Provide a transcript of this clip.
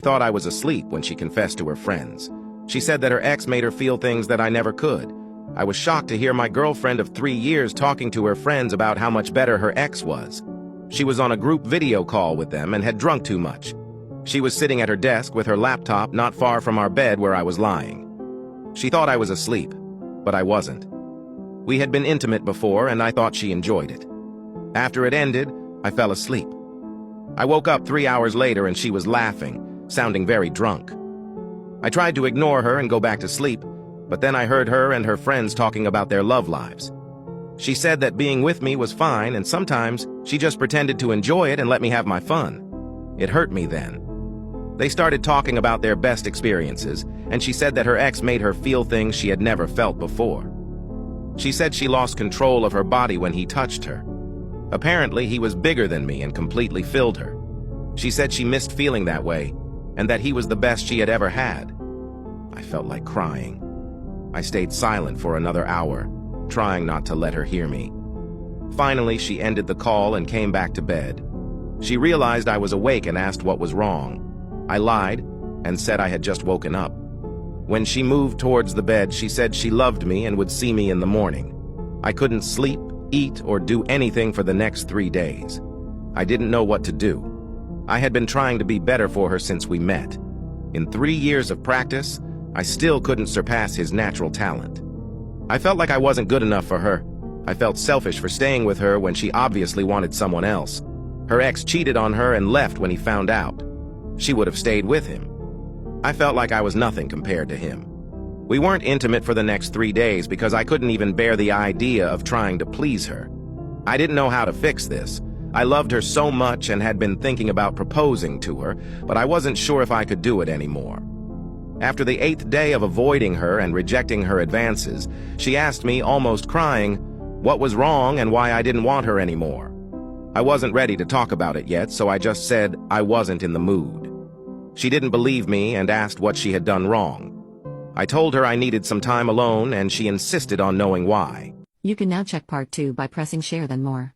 Thought I was asleep when she confessed to her friends. She said that her ex made her feel things that I never could. I was shocked to hear my girlfriend of 3 years talking to her friends about how much better her ex was. She was on a group video call with them and had drunk too much. She was sitting at her desk with her laptop not far from our bed where I was lying. She thought I was asleep, but I wasn't. We had been intimate before and I thought she enjoyed it. After it ended, I fell asleep. I woke up 3 hours later and she was laughing, sounding very drunk. I tried to ignore her and go back to sleep, but then I heard her and her friends talking about their love lives. She said that being with me was fine and sometimes she just pretended to enjoy it and let me have my fun. It hurt me then. They started talking about their best experiences, and she said that her ex made her feel things she had never felt before. She said she lost control of her body when he touched her. Apparently, he was bigger than me and completely filled her. She said she missed feeling that way, and that he was the best she had ever had. I felt like crying. I stayed silent for another hour, trying not to let her hear me. Finally, she ended the call and came back to bed. She realized I was awake and asked what was wrong. I lied and said I had just woken up. When she moved towards the bed, she said she loved me and would see me in the morning. I couldn't sleep, eat, or do anything for the next 3 days. I didn't know what to do. I had been trying to be better for her since we met. In 3 years of practice, I still couldn't surpass his natural talent. I felt like I wasn't good enough for her. I felt selfish for staying with her when she obviously wanted someone else. Her ex cheated on her and left when he found out. She would have stayed with him. I felt like I was nothing compared to him. We weren't intimate for the next 3 days because I couldn't even bear the idea of trying to please her. I didn't know how to fix this. I loved her so much and had been thinking about proposing to her, but I wasn't sure if I could do it anymore. After the 8th day of avoiding her and rejecting her advances, she asked me, almost crying, what was wrong and why I didn't want her anymore. I wasn't ready to talk about it yet, so I just said I wasn't in the mood. She didn't believe me and asked what she had done wrong. I told her I needed some time alone, and she insisted on knowing why. You can now check part 2 by pressing share then more.